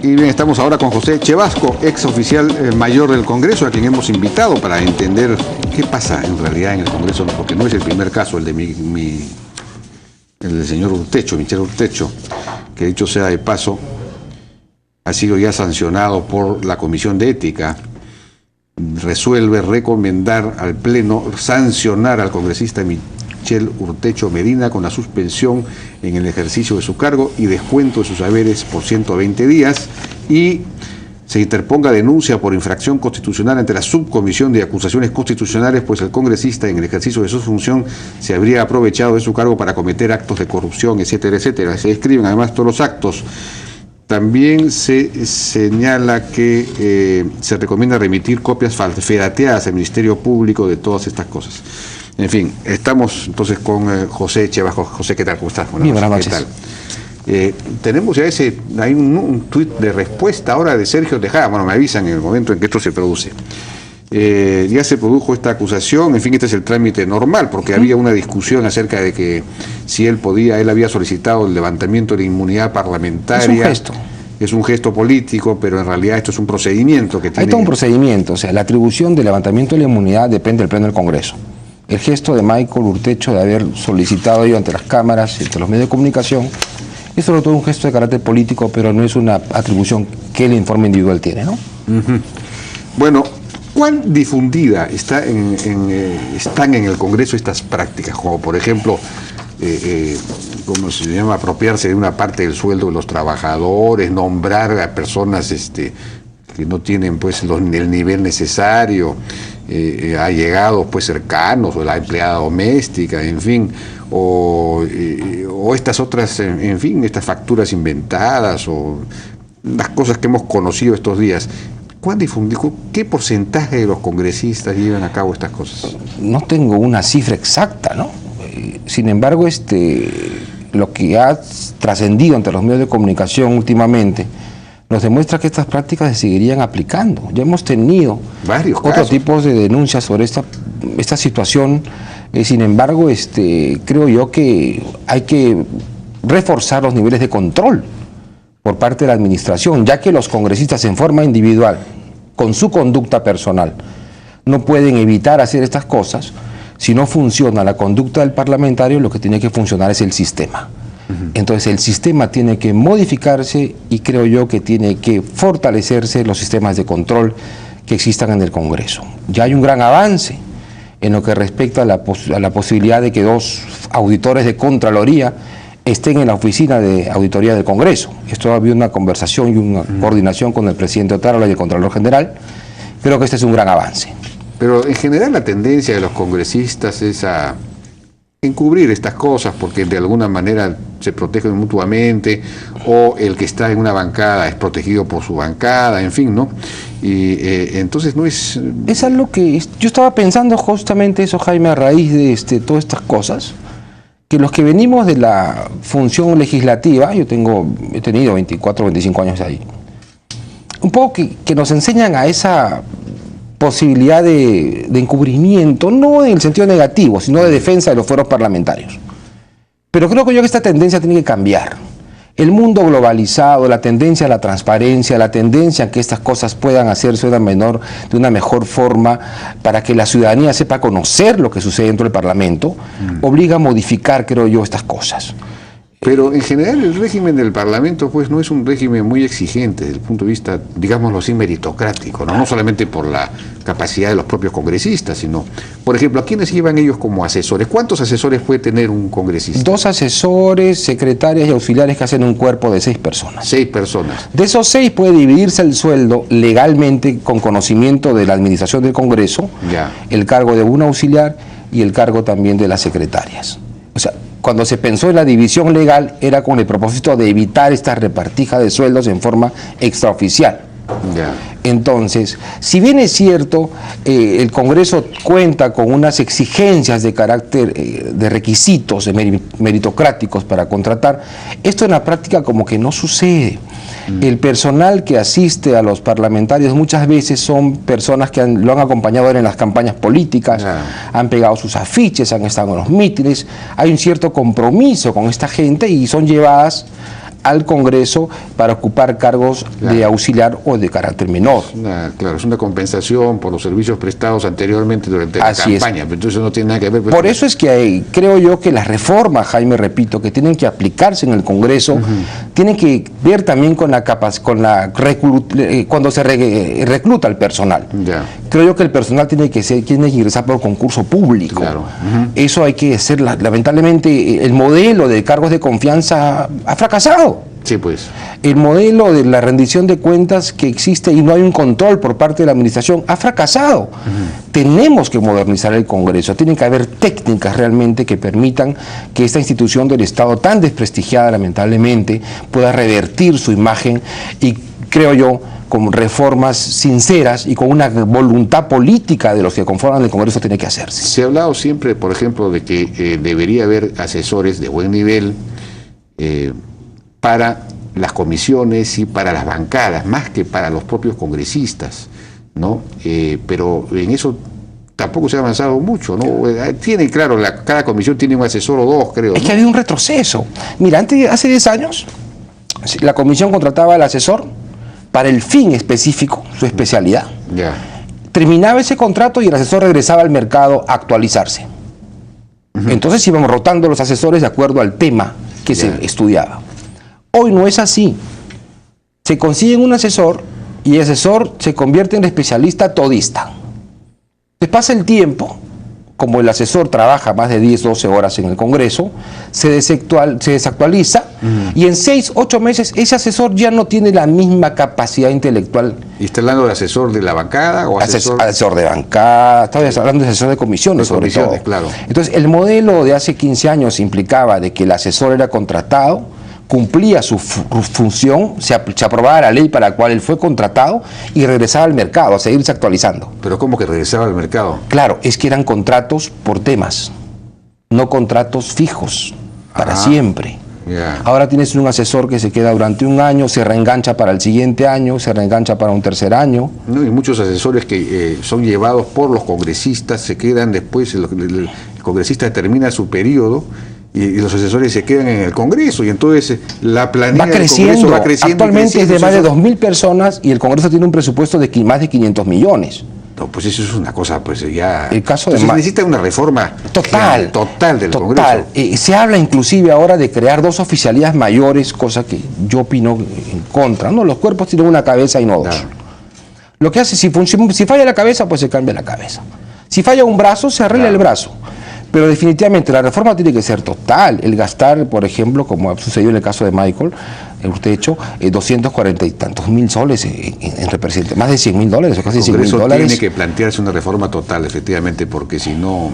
Y bien, estamos ahora con José Chevasco, ex oficial mayor del Congreso, a quien hemos invitado para entender qué pasa en realidad en el Congreso, porque no es el primer caso, el de el del señor Urtecho, Michel Urtecho, que dicho sea de paso, ha sido ya sancionado por la Comisión de Ética. Resuelve recomendar al Pleno sancionar al congresista Michel Urtecho Medina con la suspensión en el ejercicio de su cargo y descuento de sus haberes por 120 días y se interponga denuncia por infracción constitucional ante la Subcomisión de Acusaciones Constitucionales, pues el congresista en el ejercicio de su función se habría aprovechado de su cargo para cometer actos de corrupción, etcétera, etcétera. Se describen además todos los actos. También se señala que se recomienda remitir copias falseadas al Ministerio Público de todas estas cosas. En fin, estamos entonces con José Chevasco. José, ¿qué tal? ¿Cómo estás? Buenas noches. ¿Qué tal? Tenemos ya hay un tuit de respuesta ahora de Sergio Tejada. Bueno, me avisan en el momento en que esto se produce. Ya se produjo esta acusación, en fin, este es el trámite normal, porque había una discusión acerca de que si él había solicitado el levantamiento de inmunidad parlamentaria. Es un gesto. Es un gesto político, pero en realidad esto es un procedimiento que tiene... Hay todo un procedimiento, o sea, la atribución del levantamiento de la inmunidad depende del Pleno del Congreso. El gesto de Michael Urtecho de haber solicitado ello ante las cámaras, ante los medios de comunicación, es sobre todo un gesto de carácter político, pero no es una atribución que el informe individual tiene, ¿no? Uh-huh. Bueno, ¿cuán difundida están en el Congreso estas prácticas? Como por ejemplo, ¿cómo se llama? Apropiarse de una parte del sueldo de los trabajadores, nombrar a personas que no tienen pues el nivel necesario, allegados pues cercanos, o la empleada doméstica, en fin, o estas otras, en fin, estas facturas inventadas, o las cosas que hemos conocido estos días. ¿Cuán difundido? ¿Qué porcentaje de los congresistas llevan a cabo estas cosas? No tengo una cifra exacta, ¿no? Sin embargo, lo que ha trascendido ante los medios de comunicación últimamente nos demuestra que estas prácticas se seguirían aplicando. Ya hemos tenido varios otros tipos de denuncias sobre esta situación. Sin embargo, creo yo que hay que reforzar los niveles de control por parte de la administración, ya que los congresistas en forma individual, con su conducta personal, no pueden evitar hacer estas cosas. Si no funciona la conducta del parlamentario, lo que tiene que funcionar es el sistema. Entonces el sistema tiene que modificarse y creo yo que tiene que fortalecerse los sistemas de control que existan en el Congreso. Ya hay un gran avance en lo que respecta a la posibilidad de que 2 auditores de Contraloría estén en la oficina de auditoría del Congreso. Esto ha habido una conversación y una coordinación con el presidente Otárola y el Contralor General. Creo que este es un gran avance. Pero en general la tendencia de los congresistas es a encubrir estas cosas porque de alguna manera se protegen mutuamente, o el que está en una bancada es protegido por su bancada, en fin, ¿no? Y entonces no es... Es algo que yo estaba pensando justamente eso, Jaime, a raíz de todas estas cosas, que los que venimos de la función legislativa, he tenido 24, 25 años ahí, un poco que nos enseñan a esa posibilidad de encubrimiento, no en el sentido negativo, sino de defensa de los fueros parlamentarios. Pero creo que esta tendencia tiene que cambiar. El mundo globalizado, la tendencia a la transparencia, la tendencia a que estas cosas puedan hacerse de una mejor forma para que la ciudadanía sepa conocer lo que sucede dentro del Parlamento, obliga a modificar, creo yo, estas cosas. Pero en general el régimen del Parlamento pues no es un régimen muy exigente desde el punto de vista, digámoslo así, meritocrático, ¿no? No solamente por la capacidad de los propios congresistas, sino, por ejemplo, ¿a quiénes llevan ellos como asesores? ¿Cuántos asesores puede tener un congresista? 2 asesores, secretarias y auxiliares que hacen un cuerpo de 6 personas. 6 personas. De esos 6 puede dividirse el sueldo legalmente con conocimiento de la administración del Congreso, el cargo de un auxiliar y el cargo también de las secretarias. O sea, cuando se pensó en la división legal era con el propósito de evitar esta repartija de sueldos en forma extraoficial. Entonces, si bien es cierto, el Congreso cuenta con unas exigencias de carácter de requisitos meritocráticos para contratar, esto en la práctica como que no sucede. El personal que asiste a los parlamentarios muchas veces son personas que lo han acompañado en las campañas políticas, han pegado sus afiches, han estado en los mítines, hay un cierto compromiso con esta gente y son llevadas al Congreso para ocupar cargos de auxiliar o de carácter menor. Claro, es una compensación por los servicios prestados anteriormente durante la campaña, pero entonces no tiene nada que ver. Por eso es que creo yo que las reformas, Jaime, repito, que tienen que aplicarse en el Congreso, tienen que ver también con cuando se recluta el personal. Creo yo que el personal tiene que ingresar por concurso público. Claro. Eso hay que hacer. Lamentablemente, el modelo de cargos de confianza ha fracasado. Sí, pues. El modelo de la rendición de cuentas que existe y no hay un control por parte de la administración ha fracasado. Tenemos que modernizar el Congreso. Tienen que haber técnicas realmente que permitan que esta institución del Estado, tan desprestigiada lamentablemente, pueda revertir su imagen y, creo yo, con reformas sinceras y con una voluntad política de los que conforman el Congreso tiene que hacerse. Se ha hablado siempre, por ejemplo, de que debería haber asesores de buen nivel para las comisiones y para las bancadas, más que para los propios congresistas, ¿no? Pero en eso tampoco se ha avanzado mucho, ¿no? Tiene, claro, cada comisión tiene un asesor o dos, creo, ¿no? Es que ha habido un retroceso. Mira, hace 10 años, la comisión contrataba al asesor para el fin específico, su especialidad. Terminaba ese contrato y el asesor regresaba al mercado a actualizarse. Entonces íbamos rotando los asesores de acuerdo al tema que se estudiaba. Hoy no es así. Se consigue un asesor y el asesor se convierte en especialista todista. Después pasa el tiempo, como el asesor trabaja más de 10, 12 horas en el Congreso, se desactualiza y en 6, 8 meses ese asesor ya no tiene la misma capacidad intelectual. ¿Y está hablando de asesor de la bancada o asesor de bancada? Estaba hablando de asesor de comisiones, sobre todo. Claro. Entonces, el modelo de hace 15 años implicaba de que el asesor era contratado, cumplía su función, se aprobaba la ley para la cual él fue contratado y regresaba al mercado a seguirse actualizando. ¿Pero cómo que regresaba al mercado? Claro, es que eran contratos por temas, no contratos fijos para siempre. Ahora tienes un asesor que se queda durante un año, se reengancha para el siguiente año, se reengancha para un tercer año. No, y muchos asesores que son llevados por los congresistas se quedan después, el congresista termina su periodo y los asesores se quedan en el Congreso y entonces la planilla del Congreso va creciendo. Actualmente es de más de 2.000 personas y el Congreso tiene un presupuesto de más de 500 millones. No, pues eso es una cosa, pues ya... El caso necesita una reforma total del Congreso. Se habla inclusive ahora de crear 2 oficialías mayores, cosa que yo opino en contra. No, los cuerpos tienen una cabeza y no 2. Claro. Lo que hace, si falla la cabeza, pues se cambia la cabeza. Si falla un brazo, se arregla el brazo. Pero definitivamente la reforma tiene que ser total. El gastar, por ejemplo, como ha sucedido en el caso de Michael Urtecho, 240 y tantos mil soles en representación, más de $100.000 o casi $100.000. Tiene que plantearse una reforma total, efectivamente, porque si no,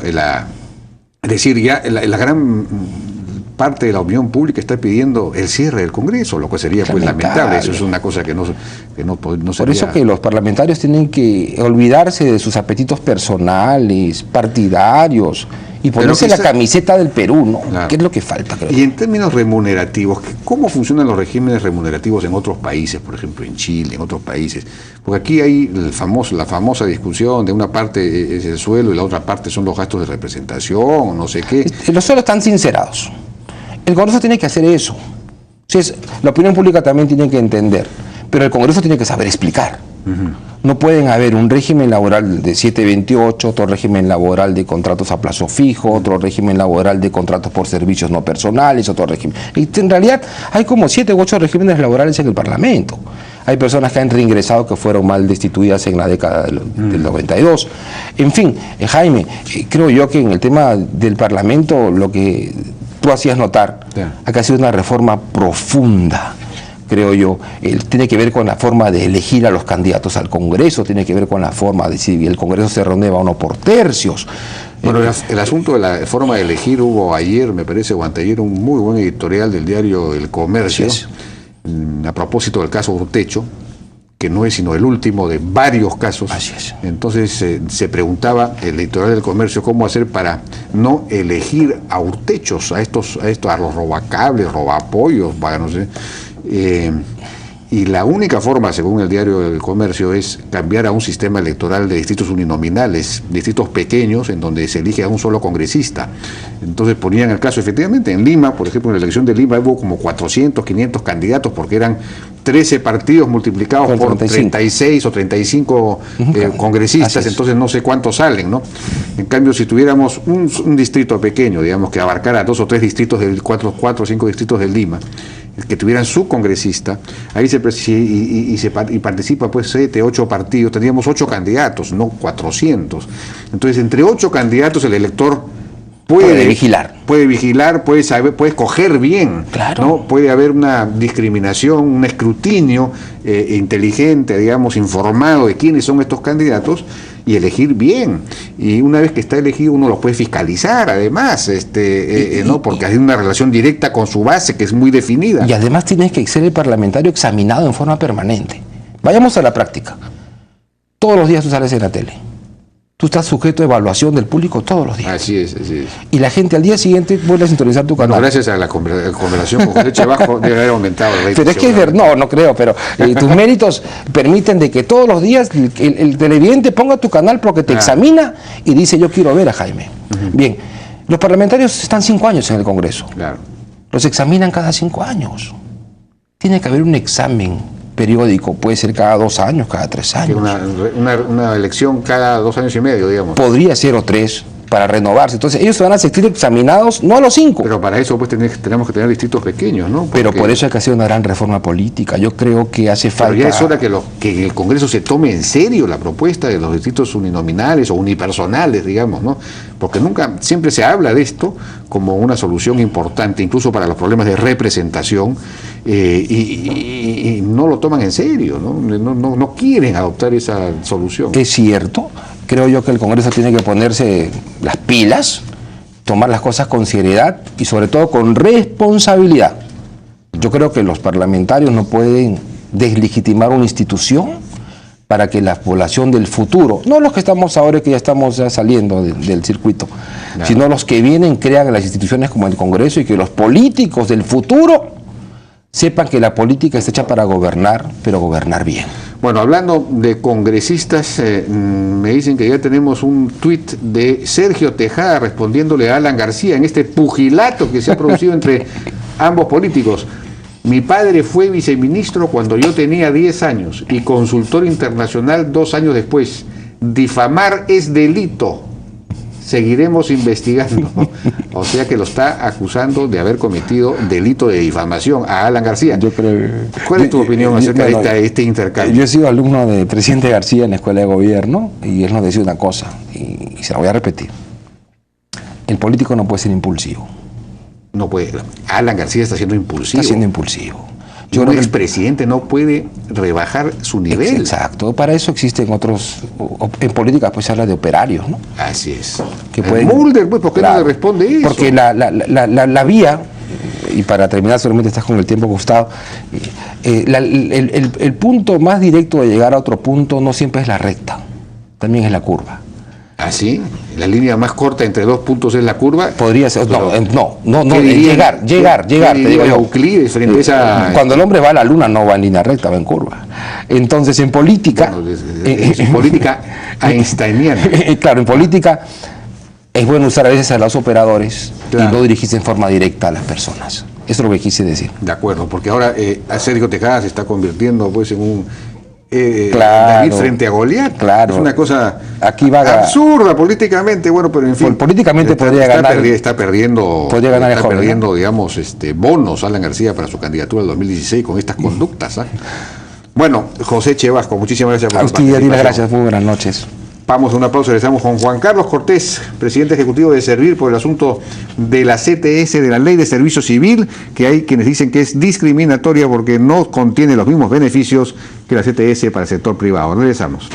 es decir, ya la gran parte de la opinión pública está pidiendo el cierre del Congreso, lo que sería pues lamentable. Eso es una cosa que no sería... Por eso que los parlamentarios tienen que olvidarse de sus apetitos personales, partidarios, y ponerse la camiseta del Perú, ¿no? Claro. ¿Qué es lo que falta, creo? Y en términos remunerativos, ¿cómo funcionan los regímenes remunerativos en otros países, por ejemplo en Chile, en otros países? Porque aquí hay la famosa discusión de una parte es el suelo y la otra parte son los gastos de representación, no sé qué. Los suelos están sincerados. El Congreso tiene que hacer eso. Entonces, la opinión pública también tiene que entender, pero el Congreso tiene que saber explicar. No pueden haber un régimen laboral de 728, otro régimen laboral de contratos a plazo fijo, otro régimen laboral de contratos por servicios no personales, otro régimen. Y en realidad hay como 7 u 8 regímenes laborales en el Parlamento. Hay personas que han reingresado que fueron mal destituidas en la década del 92. En fin, Jaime, creo yo que en el tema del Parlamento lo que tú hacías notar, acá ha sido una reforma profunda, creo yo. Tiene que ver con la forma de elegir a los candidatos al Congreso, tiene que ver con la forma de si el Congreso se renueva o no por tercios. Bueno, el asunto de la forma de elegir, hubo ayer, me parece, o anteayer, un muy buen editorial del diario El Comercio, a propósito del caso Urtecho, que no es sino el último de varios casos. Así es. Entonces se preguntaba el editorial del Comercio cómo hacer para no elegir a Urtechos, a los robacables, robapollos, no sé. Y la única forma, según el diario del Comercio, es cambiar a un sistema electoral de distritos uninominales, distritos pequeños, en donde se elige a un solo congresista. Entonces ponían el caso, efectivamente, en Lima, por ejemplo, en la elección de Lima hubo como 400, 500 candidatos, porque eran 13 partidos multiplicados por 36 o 35 congresistas, entonces no sé cuántos salen, ¿no? En cambio, si tuviéramos un distrito pequeño, digamos, que abarcara 2 o 3 distritos, 4 o 5 distritos de Lima, que tuvieran su congresista, ahí y participa pues 7, 8 partidos, tendríamos 8 candidatos, no 400. Entonces, entre 8 candidatos el elector puede vigilar, puede saber, puede escoger bien, claro, ¿no? Puede haber una discriminación, un escrutinio inteligente, digamos, informado de quiénes son estos candidatos y elegir bien. Y una vez que está elegido uno lo puede fiscalizar, además, ¿no? Porque hay una relación directa con su base que es muy definida. Y además tienes que ser el parlamentario examinado en forma permanente. Vayamos a la práctica. Todos los días tú sales en la tele. Tú estás sujeto a evaluación del público todos los días. Así es, así es. Y la gente al día siguiente vuelve a sintonizar tu canal. Bueno, gracias a la conversación con José Chevasko debe haber aumentado el rating. Pero es que es verdad, no creo, pero tus méritos permiten de que todos los días el televidente ponga tu canal porque te examina y dice yo quiero ver a Jaime. Bien, los parlamentarios están 5 años en el Congreso. Claro. Los examinan cada 5 años. Tiene que haber un examen periódico, puede ser cada 2 años, cada 3 años. Una elección cada 2 años y medio, digamos. Podría ser o 3 para renovarse. Entonces ellos se van a sentir examinados, no a los 5. Pero para eso pues tenemos que tener distritos pequeños, ¿no? Porque, pero por eso hay que hacer una gran reforma política. Yo creo que hace falta... Pero ya es hora que el Congreso se tome en serio la propuesta de los distritos uninominales o unipersonales, digamos, ¿no? Porque siempre se habla de esto como una solución importante, incluso para los problemas de representación, y no lo toman en serio, ¿no? No quieren adoptar esa solución. Es cierto. Creo yo que el Congreso tiene que ponerse las pilas, tomar las cosas con seriedad y sobre todo con responsabilidad. Yo creo que los parlamentarios no pueden deslegitimar una institución para que la población del futuro, no los que estamos ahora y que ya estamos saliendo del circuito, sino los que vienen, crean las instituciones como el Congreso y que los políticos del futuro sepan que la política está hecha para gobernar, pero gobernar bien. Bueno, hablando de congresistas, me dicen que ya tenemos un tuit de Sergio Tejada respondiéndole a Alan García en este pugilato que se ha producido entre ambos políticos. Mi padre fue viceministro cuando yo tenía 10 años y consultor internacional 2 años después. Difamar es delito. Seguiremos investigando. O sea que lo está acusando de haber cometido delito de difamación a Alan García. ¿Cuál es tu opinión acerca de este intercambio? Yo he sido alumno del presidente García en la Escuela de Gobierno y él nos decía una cosa, y se la voy a repetir. El político no puede ser impulsivo. No puede. Alan García está siendo impulsivo. Está siendo impulsivo. Un expresidente no puede rebajar su nivel. Exacto, para eso existen otros, en política pues se habla de operarios, ¿no? Así es. Que pueden, Mulder, pues, ¿por qué no le responde eso? Porque la vía, y para terminar solamente estás con el tiempo, Gustavo, el punto más directo de llegar a otro punto no siempre es la recta, también es la curva. ¿Ah, sí? ¿La línea más corta entre 2 puntos es la curva? Podría ser, no, llegar, te digo yo. Euclides frente a esa... Cuando el hombre va a la luna no va en línea recta, va en curva. Entonces en política... Bueno, en política einsteiniana. Claro, en política es bueno usar a veces a los operadores y no dirigirse en forma directa a las personas. Eso es lo que quise decir. De acuerdo, porque ahora Sergio Tejada se está convirtiendo pues en un... David frente a Goliat. Claro. Es una cosa absurda políticamente, bueno, pero en fin. Políticamente podría ganar. Está perdiendo, digamos, bonos Alan García para su candidatura del 2016 con estas conductas. Bueno, José Chevasko, muchísimas gracias por la participación. Gracias, muy buenas noches. Vamos a una pausa, regresamos con Juan Carlos Cortés, presidente ejecutivo de Servir, por el asunto de la CTS, de la Ley de Servicio Civil, que hay quienes dicen que es discriminatoria porque no contiene los mismos beneficios que la CTS para el sector privado. Regresamos.